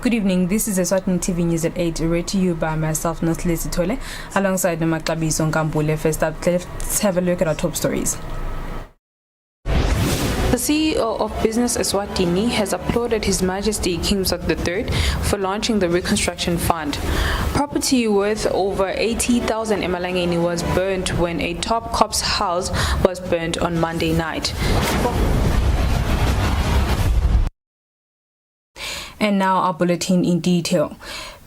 Good evening, this is Eswatini TV News at 8, read to you by myself, Notlesi Tole, alongside Nomakabisa Nkambule. First up, let's have a look at our top stories. The CEO of Business Eswatini has applauded His Majesty King Mswati III for launching the Reconstruction Fund. Property worth over 80,000 emalangeni was burnt when a top cop's house was burnt on Monday night. And now our bulletin in detail.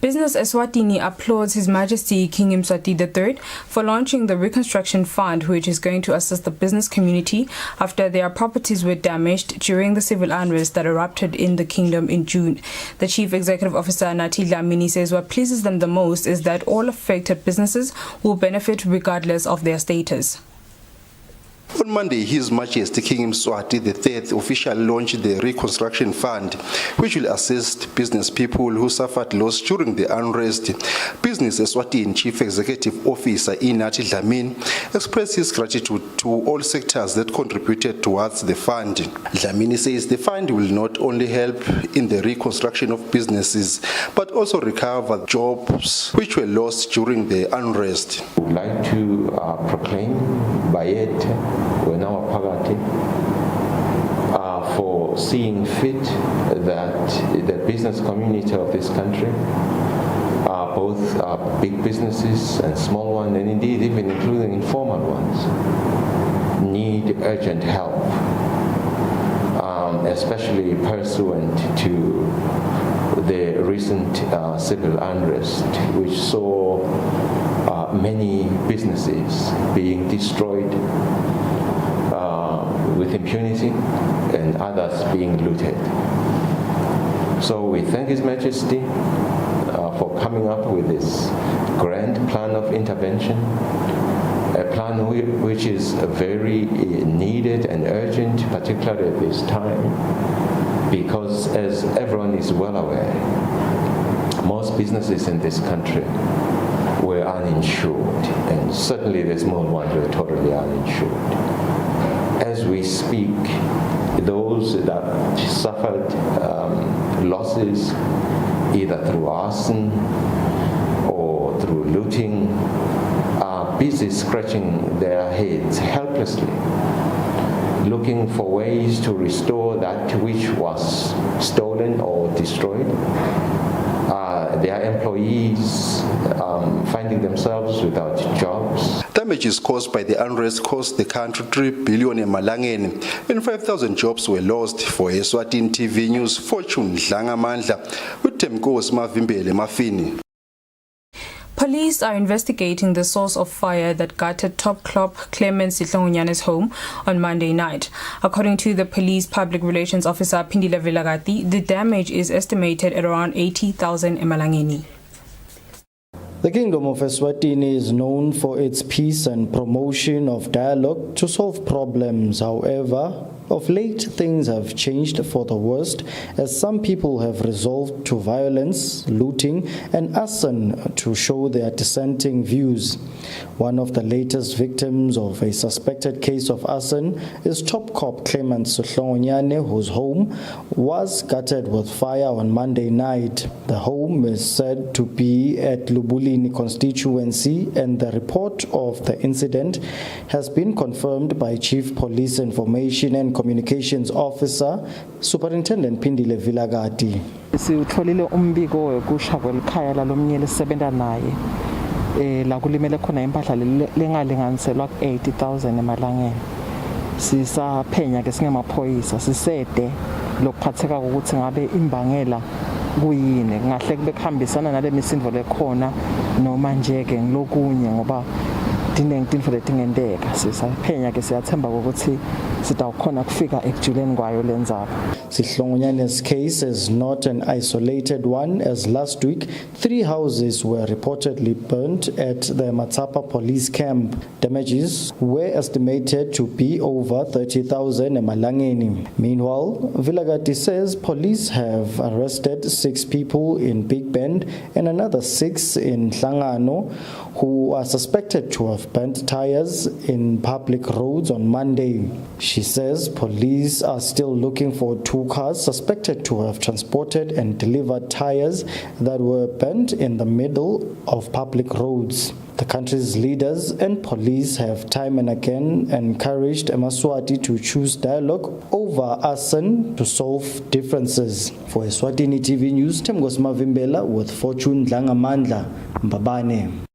Business Eswatini applauds His Majesty King Mswati III for launching the Reconstruction Fund, which is going to assist the business community after their properties were damaged during the civil unrest that erupted in the kingdom in June. The Chief Executive Officer, Nathi Dlamini, says what pleases them the most is that all affected businesses will benefit regardless of their status. On Monday, His Majesty King Mswati III officially launched the Reconstruction Fund, which will assist business people who suffered loss during the unrest. Business Eswatini Chief Executive Officer Nathi Dlamini expressed his gratitude to all sectors that contributed towards the fund. Dlamini says the fund will not only help in the reconstruction of businesses, but also recover jobs which were lost during the unrest. I would like to proclaim by it when our party for seeing fit that the business community of this country, both big businesses and small ones, and indeed even including informal ones, need urgent help, especially pursuant to the recent civil unrest, which saw many businesses being destroyed with impunity and others being looted. So we thank His Majesty for coming up with this grand plan of intervention, a plan which is very needed and urgent, particularly at this time, because as everyone is well aware, most businesses in this country were uninsured, and certainly the small ones were totally uninsured. As we speak, those that suffered losses either through arson or through looting are busy scratching their heads helplessly, looking for ways to restore that which was stolen or destroyed. Their employees finding themselves without jobs. Damages caused by the unrest cost the country 3 billion emalangeni, and 5,000 jobs were lost. For Eswatini TV News, Fortune Dlangamandla with Temkosi Mavimbele Mafini. Police are investigating the source of fire that gutted top cop Clement Sihlongonyane's home on Monday night. According to the police public relations officer Phindile Vilakazi, the damage is estimated at around 80,000 emalangeni. The Kingdom of Eswatini is known for its peace and promotion of dialogue to solve problems. However, of late, things have changed for the worst as some people have resorted to violence, looting, and arson to show their dissenting views. One of the latest victims of a suspected case of arson is top cop Clement Sihlongonyane, whose home was gutted with fire on Monday night. The home is said to be at Lubulini constituency, and the report of the incident has been confirmed by Chief Police Information and Communications Officer, Superintendent Phindile Vilakazi. Siutholile umbiko wekusha kwelikhaya lalomnye lisebenza naye la kulimele khona impahla lengalinganiselwa ku-80,000 emalangeni. Sisaphenya ke singemaphoyisa sisede lokuphatheka ukuthi ngabe imbangela kuyini, ngahle kube kuhambisana nale misindvo lekhona noma nje ke ngilokunye ngoba dinengitintfo letingenteka. Sisaphenya ke siyathemba ukuthi sitawukhona kufika ekujuleni kwayo lenzaba. Sihlongonyane's case is not an isolated one, as last week 3 houses were reportedly burnt at the Matsapa police camp. Damages were estimated to be over 30,000 emalangeni. Meanwhile, Vilakazi says police have arrested 6 people in Big Bend and another 6 in Hlangano who are suspected to have of burnt tires in public roads on Monday. She says police are still looking for 2 cars suspected to have transported and delivered tires that were burnt in the middle of public roads. The country's leaders and police have time and again encouraged Eswatini to choose dialogue over arson to solve differences. For Eswatini TV News, Temgos Mavimbela with Fortune Dlangamandla, Mbabane.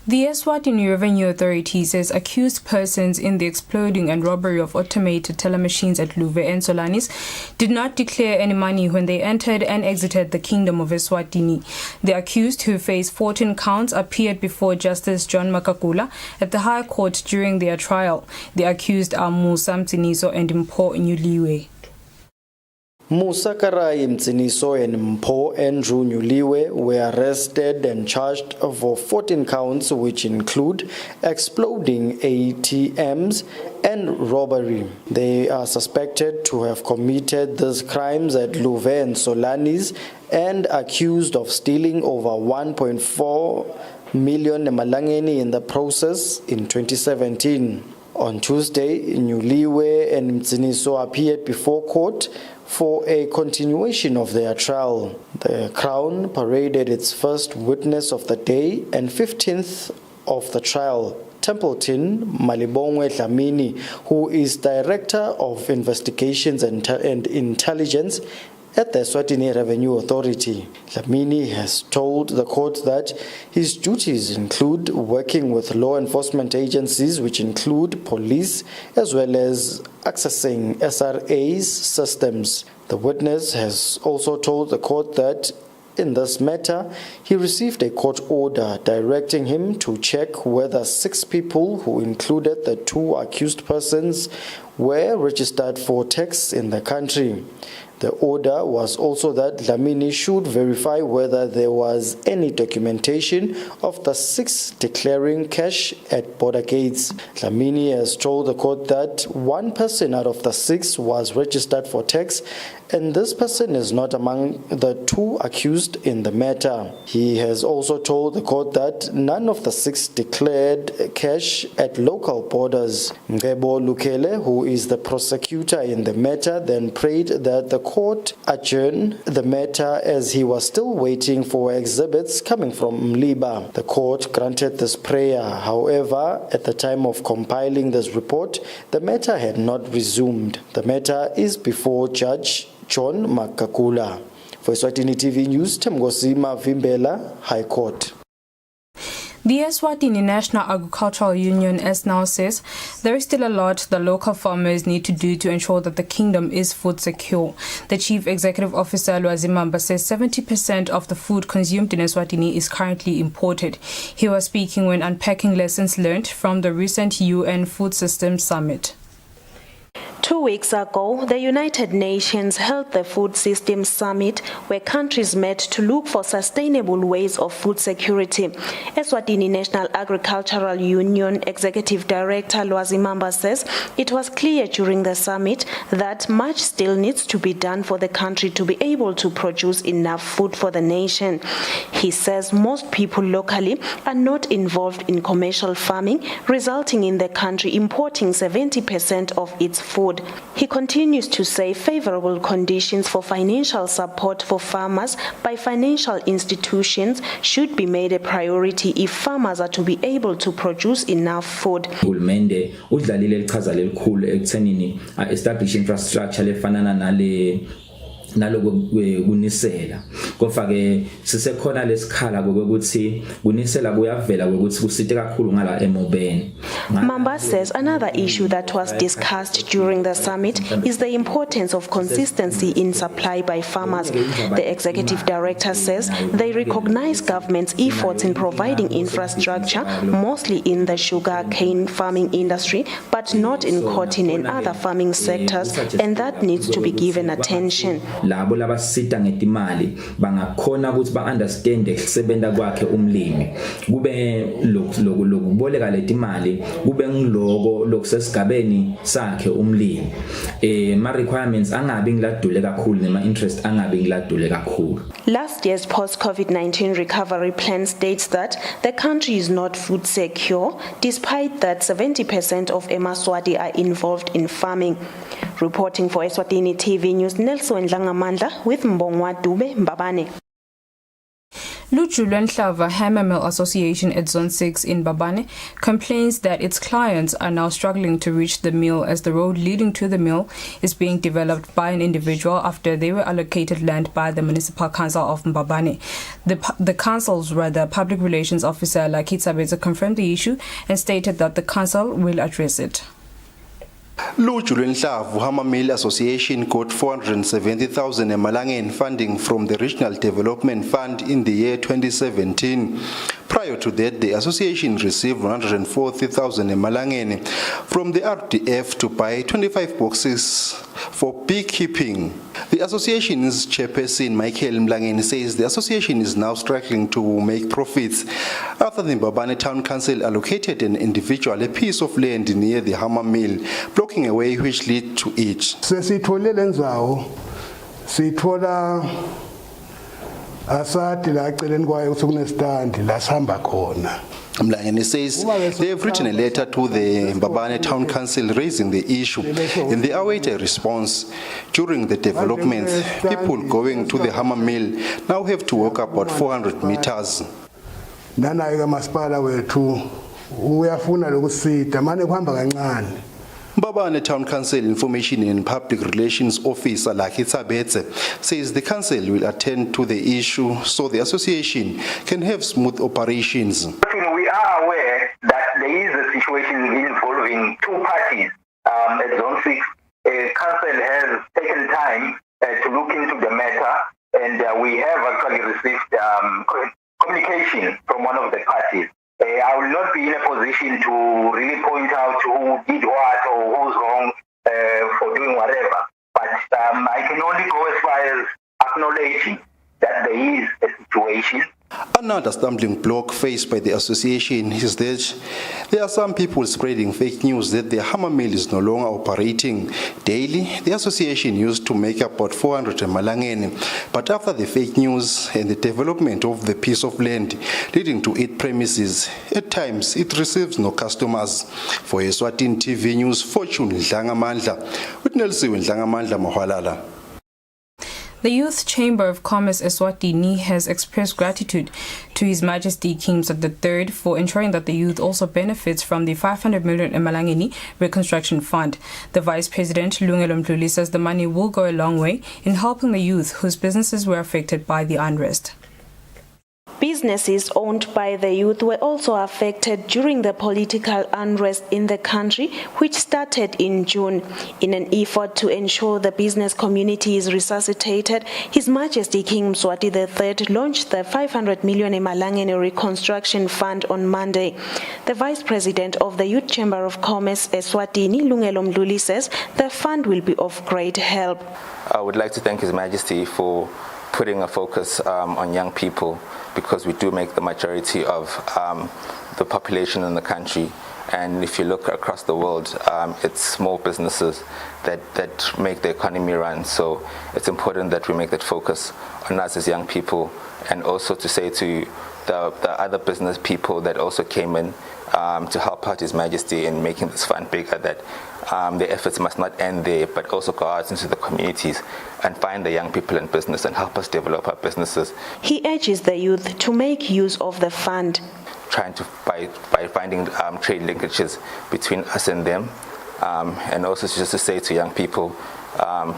The Eswatini Revenue Authority says accused persons in the exploding and robbery of automated teller machines at Luve and Solanis did not declare any money when they entered and exited the Kingdom of Eswatini. The accused, who face 14 counts, appeared before Justice John Makakula at the High Court during their trial. The accused are Musa Mtsiniso and Mpho Nyuliwe. Musa Karai Mtsiniso and Mpho Andrew Nyuliwe were arrested and charged for 14 counts, which include exploding ATMs and robbery. They are suspected to have committed these crimes at Luve and Solanis and accused of stealing over 1.4 million Malangeni in the process in 2017. On Tuesday, Nyuliwe and Mtsiniso appeared before court for a continuation of their trial. The Crown paraded its first witness of the day and 15th of the trial, Templeton Malibongwe Dlamini, who is Director of Investigations and Intelligence at the Eswatini Revenue Authority. Dlamini has told the court that his duties include working with law enforcement agencies, which include police, as well as accessing SRA's systems. The witness has also told the court that in this matter, he received a court order directing him to check whether 6 people, who included the 2 accused persons, were registered for tax in the country. The order was also that Dlamini should verify whether there was any documentation of the 6 declaring cash at border gates. Dlamini has told the court that 1 person out of the 6 was registered for tax, and this person is not among the 2 accused in the matter. He has also told the court that none of the 6 declared cash at local borders. Ngebo Lukele, who is the prosecutor in the matter, then prayed that the court adjourn the matter as he was still waiting for exhibits coming from Mliba. The court granted this prayer. However, at the time of compiling this report, the matter had not resumed. The matter is before Judge John Makakula. For Eswatini TV News, Temgosi Mavimbela, High Court. The Eswatini National Agricultural Union (ESNAU) says there is still a lot the local farmers need to do to ensure that the kingdom is food secure. The Chief Executive Officer Lwazimamba says 70% of the food consumed in Eswatini is currently imported. He was speaking when unpacking lessons learned from the recent UN Food Systems Summit. 2 weeks ago, the United Nations held the Food Systems Summit, where countries met to look for sustainable ways of food security. Eswatini National Agricultural Union Executive Director Lwazimamba says it was clear during the summit that much still needs to be done for the country to be able to produce enough food for the nation. He says most people locally are not involved in commercial farming, resulting in the country importing 70% of its food. He continues to say favorable conditions for financial support for farmers by financial institutions should be made a priority if farmers are to be able to produce enough food. Uhulumende udlalile ichaza elikhulu ekuthenini establish infrastructure lefanana naloku kunisela kofa ke sisekhona lesikhala ukuthi kunisela kuyavela ukuthi kusite kakhulu ngala emobeni. Mamba says another issue that was discussed during the summit is the importance of consistency in supply by farmers. The executive director says they recognize government's efforts in providing infrastructure, mostly in the sugar cane farming industry, but not in cotton and other farming sectors, and that needs to be given attention. labo labasita ngetimali bangakhona ukuthi ba-understand ukusebenza kwakhe umlimi kube lokuboleka letimali kube ngiloko lokusesigabeni sakhe umlimi ma requirements angabi ngiladule kakhulu nema interest angabi ngiladule kakhulu. Last year's post-COVID-19 recovery plan states that the country is not food secure, despite that 70% of eMaswati are involved in farming. Reporting for Eswatini TV News, Nelson Dlangamandla with Mbongwa Dube Mbabane. Luchu Lwenhlava Hammer Mill Association at Zone 6 in Mbabane complains that its clients are now struggling to reach the mill as the road leading to the mill is being developed by an individual after they were allocated land by the Municipal Council of Mbabane. The council's public relations officer Lakitsa Beza confirmed the issue and stated that the council will address it. Luchu Lwenhlava Hammer Mill Association got 470,000 emalangeni funding from the Regional Development Fund in the year 2017. Prior to that, the association received 140,000 emalangeni from the RDF to buy 25 boxes for beekeeping. The association's chairperson Michael Mlangeni says the association is now struggling to make profits after the Mbabane Town Council allocated an individual a piece of land near the hammer mill, blocking a way which led to it. Mlangeni says they have written a letter to the Mbabane Town Council raising the issue and they await a response. During the development, people going to the hammer mill now have to walk about 400 meters. Mbabane Town Council Information and Public Relations Officer Lakitsa Beza says the council will attend to the issue so the association can have smooth operations. We are aware that there is a situation involving two parties at Zone 6. Council has taken time to look into the matter and we have actually received communication from one of the parties. I will not be in a position to really point out who did what or who's wrong for doing whatever, but I can only go as far as acknowledging that there is a situation. Another stumbling block faced by the association is that there are some people spreading fake news that the hammer mill is no longer operating. Daily, the association used to make about 400 emalangeni, but after the fake news and the development of the piece of land leading to its premises, at times it receives no customers. For Eswatini TV News, Fortune Dlangamandla, with Nelson Dlangamandla Mahwalala. The Youth Chamber of Commerce Eswatini has expressed gratitude to His Majesty King Mswati III for ensuring that the youth also benefits from the 500 million emalangeni reconstruction fund. The Vice President Lungelo Mdluli says the money will go a long way in helping the youth whose businesses were affected by the unrest. Businesses owned by the youth were also affected during the political unrest in the country, which started in June. In an effort to ensure the business community is resuscitated, His Majesty King Mswati III launched the 500 million emalangeni reconstruction fund on Monday. The Vice President of the Youth Chamber of Commerce Eswatini, Lungelo Mdluli, says the fund will be of great help. I would like to thank His Majesty for putting a focus on young people, because we do make the majority of the population in the country. And if you look across the world, it's small businesses that make the economy run. So it's important that we make that focus on us as young people, and also to say to the other business people that also came in to help out His Majesty in making this fund bigger, that the efforts must not end there, but also go out into the communities and find the young people in business and help us develop our businesses. He urges the youth to make use of the fund, trying to by finding trade linkages between us and them, and also just to say to young people,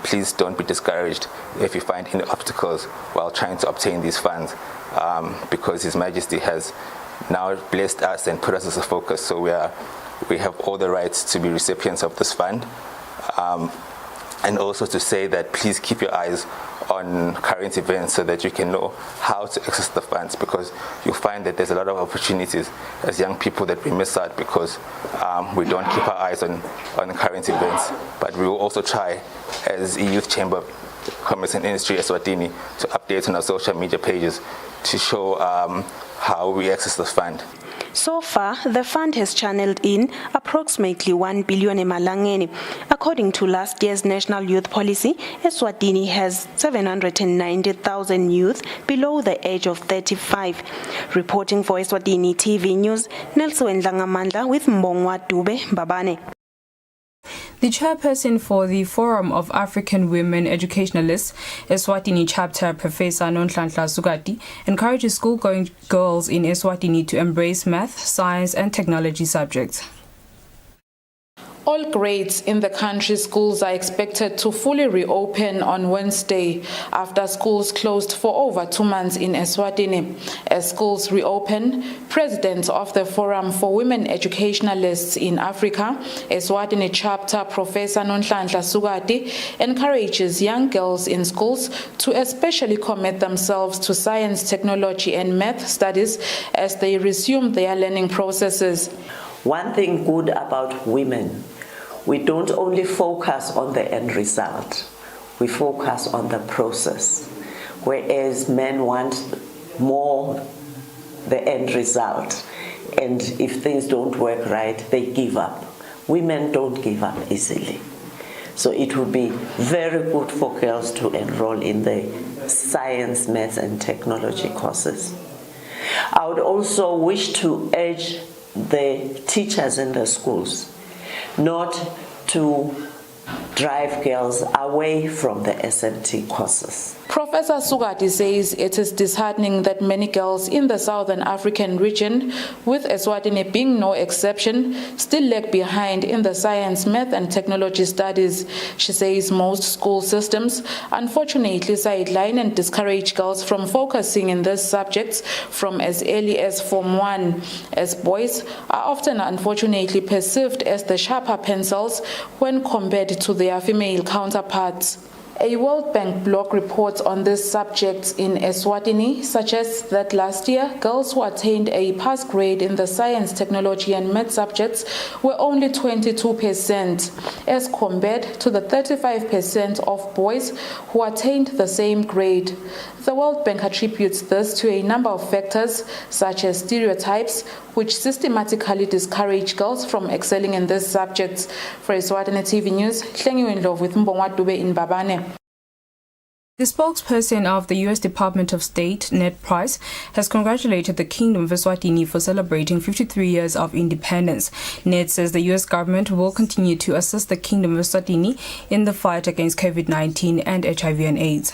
please don't be discouraged if you find any obstacles while trying to obtain these funds, because His Majesty has now blessed us and put us as a focus, so we have all the rights to be recipients of this fund. And also to say that please keep your eyes on current events so that you can know how to access the funds, because you'll find that there's a lot of opportunities as young people that we miss out because we don't keep our eyes on current events. But we will also try as a youth chamber Commerce and Industry Eswatini to update on our social media pages to show how we access the fund. So far, the fund has channeled in approximately 1 billion emalangeni. According to last year's National Youth Policy, Eswatini has 790,000 youth below the age of 35. Reporting for Eswatini TV News, Nelson Ndlangamandla with Mbongwa Dube Mbabane. The chairperson for the Forum of African Women Educationalists, Eswatini chapter, Professor Nonhlanhla Sugati, encourages school-going girls in Eswatini to embrace math, science and technology subjects. All grades in the country's schools are expected to fully reopen on Wednesday after schools closed for over 2 months in Eswatini. As schools reopen, President of the Forum for Women Educationalists in Africa, Eswatini chapter, Professor Nonhlanhla Sugati, encourages young girls in schools to especially commit themselves to science, technology and math studies as they resume their learning processes. One thing good about women, we don't only focus on the end result, we focus on the process. Whereas men want more the end result, and if things don't work right, they give up. Women don't give up easily. So it would be very good for girls to enroll in the science, maths and technology courses. I would also wish to urge the teachers in the schools not to drive girls away from the SMT courses. Professor Sugati says it is disheartening that many girls in the Southern African region, with Eswatini being no exception, still lag behind in the science, math and technology studies. She says most school systems unfortunately sideline and discourage girls from focusing in these subjects from as early as Form 1, as boys are often unfortunately perceived as the sharper pencils when compared to their female counterparts. A World Bank blog report on this subject in Eswatini suggests that last year, girls who attained a pass grade in the science, technology and math subjects were only 22%, as compared to the 35% of boys who attained the same grade. The World Bank attributes this to a number of factors, such as stereotypes, which systematically discourage girls from excelling in these subjects. For Eswatini TV News, Hlengiwe Ndlovu with Mbongwa Dube in Mbabane. The spokesperson of the U.S. Department of State, Ned Price, has congratulated the Kingdom of Eswatini for celebrating 53 years of independence. Ned says the U.S. government will continue to assist the Kingdom of Eswatini in the fight against COVID-19 and HIV and AIDS.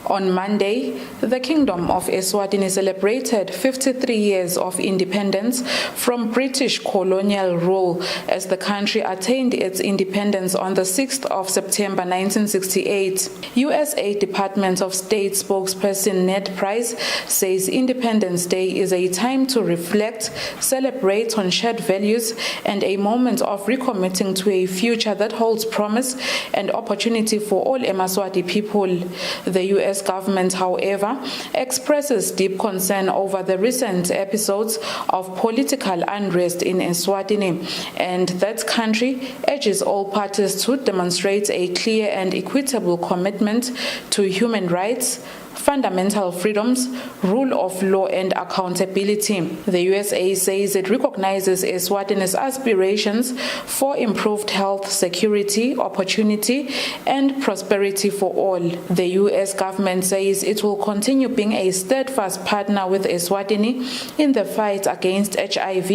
On Monday, the Kingdom of Eswatini celebrated 53 years of independence from British colonial rule as the country attained its independence on the 6th of September 1968. USA Department of State spokesperson Ned Price says Independence Day is a time to reflect, celebrate on shared values, and a moment of recommitting to a future that holds promise and opportunity for all Emaswati people. The U.S. government, however, expresses deep concern over the recent episodes of political unrest in Eswatini, and that country urges all parties to demonstrate a clear and equitable commitment to human rights, fundamental freedoms, rule of law and accountability. The USA says it recognizes Eswatini's aspirations for improved health, security, opportunity and prosperity for all. The US government says it will continue being a steadfast partner with Eswatini in the fight against HIV,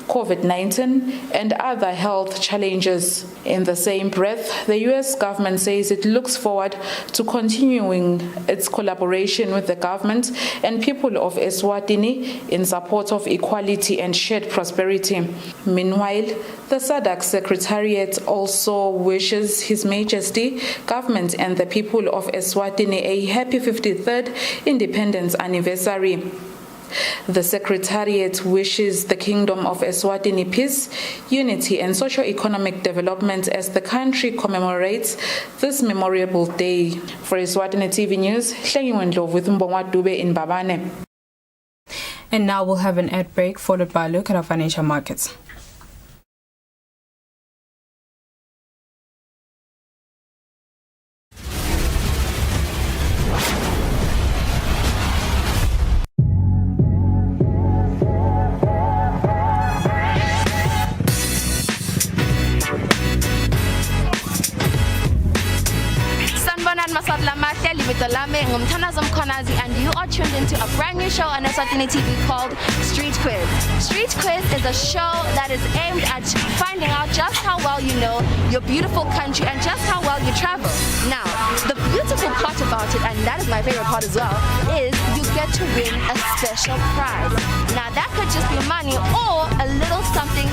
COVID-19 and other health challenges. In the same breath, the US government says it looks forward to continuing its collaboration with the government and people of Eswatini in support of equality and shared prosperity. Meanwhile, the SADC Secretariat also wishes His Majesty, government and the people of Eswatini a happy 53rd independence anniversary. The Secretariat wishes the Kingdom of Eswatini peace, unity and socio-economic development as the country commemorates this memorable day. For Eswatini TV News, Hlengiwe Ndlovu with Mbongwa Dube in Mbabane. And now we'll have an ad break followed by a look at our financial markets. Galame Ngumthanazam Konazi, and you are tuned into a brand new show on Eswatini TV called Street Quiz. Street Quiz is a show that is aimed at finding out just how well you know your beautiful country and just how well you travel. Now, the beautiful part about it, and that is my favorite part as well, is you get to win a special prize. Now, that could just be money or a little something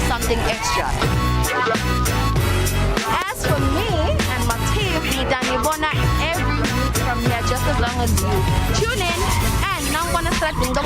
extra. As for me and my team, we Danibona every week from here, just as long as you tune in, and now I'm gonna start doing the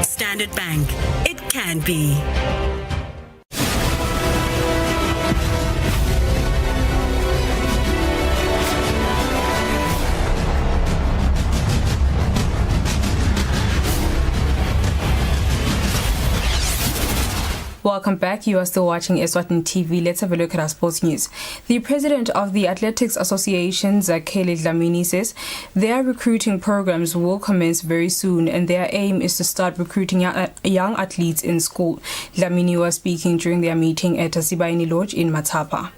Standard Bank. It can be. Welcome back. You are still watching Eswatini TV. Let's have a look at our sports news. The president of the Athletics Association, Zakhele Dlamini, says their recruiting programs will commence very soon and their aim is to start recruiting young athletes in school. Dlamini was speaking during their meeting at Sibaini Lodge in Matapa.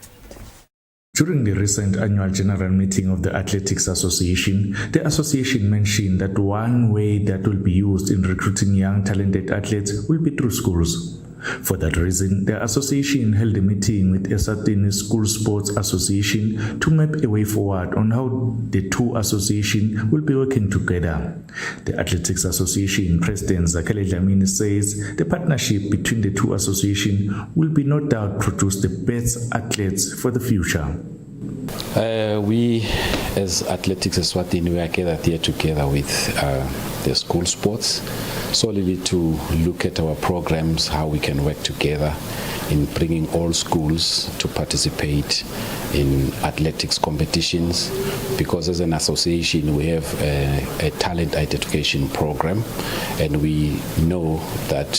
During the recent annual general meeting of the Athletics Association, the association mentioned that one way that will be used in recruiting young talented athletes will be through schools. For that reason, the association held a meeting with Eswatini School Sports Association to map a way forward on how the two associations will be working together. The Athletics Association President Zakhele Dlamini says the partnership between the two associations will be no doubt produce the best athletes for the future. We as Athletics Eswatini, we are gathered here together with the school sports solely to look at our programs, how we can work together in bringing all schools to participate in athletics competitions, because as an association we have a talent identification program, and we know that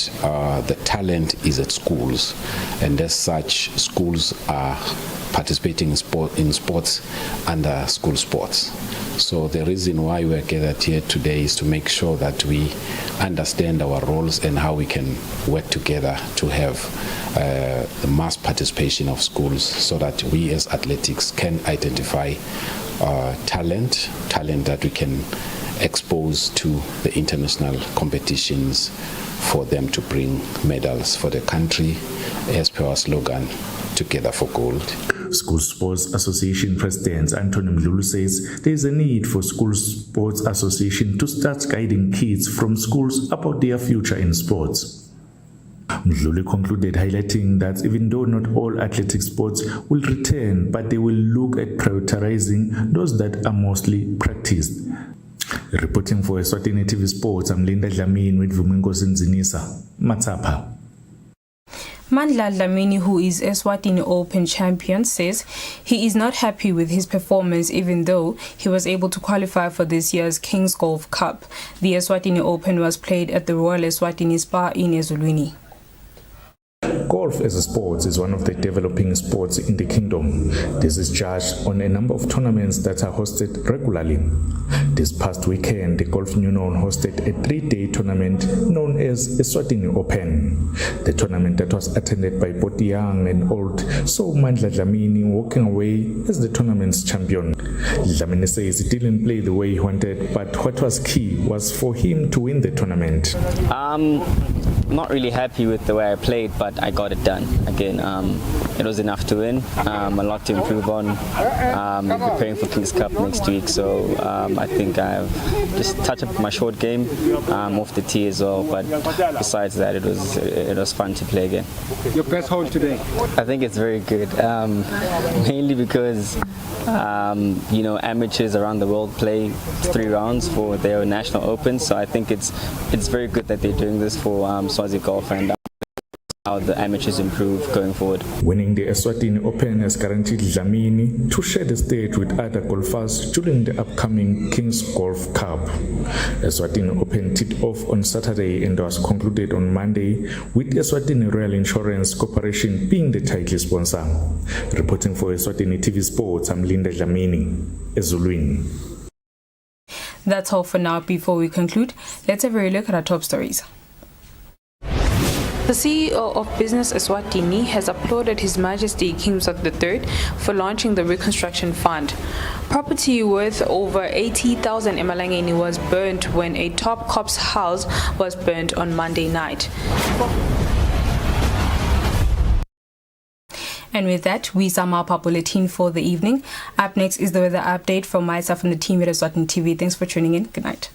the talent is at schools, and as such schools are participating in sports under school sports. So the reason why we are gathered here today is to make sure that we understand our roles and how we can work together to have the mass participation of schools, so that we as athletics can identify talent that we can expose to the international competitions for them to bring medals for the country, as per our slogan, Together for Gold. School Sports Association President Anthony Mdlulu says there is a need for School Sports Association to start guiding kids from schools about their future in sports. Mdlulu concluded highlighting that even though not all athletic sports will return, but they will look at prioritizing those that are mostly practiced. Reporting for Eswatini TV Sports, I'm Linda Dlamini with Vumengosi Nzinisa, Matapa. Mandla Dlamini, who is Eswatini Open champion, says he is not happy with his performance even though he was able to qualify for this year's King's Golf Cup. The Eswatini Open was played at the Royal Eswatini Spa in Eswatini. Golf as a sport is one of the developing sports in the kingdom. This is judged on a number of tournaments that are hosted regularly. This past weekend, the Golf Union hosted a 3-day tournament known as Eswatini Open. The tournament that was attended by both young and old saw Mandla Dlamini walking away as the tournament's champion. Dlamini says he didn't play the way he wanted, but what was key was for him to win the tournament. not really happy with the way I played, but I got it done. Again, it was enough to win. A lot to improve on. Preparing for Kings Cup next week, so I think I've just touched up my short game off the tee as well. But besides that, it was fun to play again. Your best hole today? I think it's very good, mainly because amateurs around the world play 3 rounds for their national open, so I think it's very good that they're doing this for Swazi Golf and how the amateurs improve going forward. Winning the Eswatini Open has guaranteed Dlamini to share the stage with other golfers during the upcoming Kings Golf Cup. Eswatini Open tipped off on Saturday and was concluded on Monday, with Eswatini Royal Insurance Corporation being the title sponsor. Reporting for Eswatini TV Sports, I'm Linda Dlamini, Ezulwini. That's all for now. Before we conclude, let's have a look at our top stories. The CEO of Business Eswatini has applauded His Majesty King Mswati III for launching the Reconstruction Fund. Property worth over 80,000 emalangeni was burnt when a top cop's house was burnt on Monday night. And with that, we sum up our bulletin for the evening. Up next is the weather update from myself and the team at Eswatini TV. Thanks for tuning in. Good night.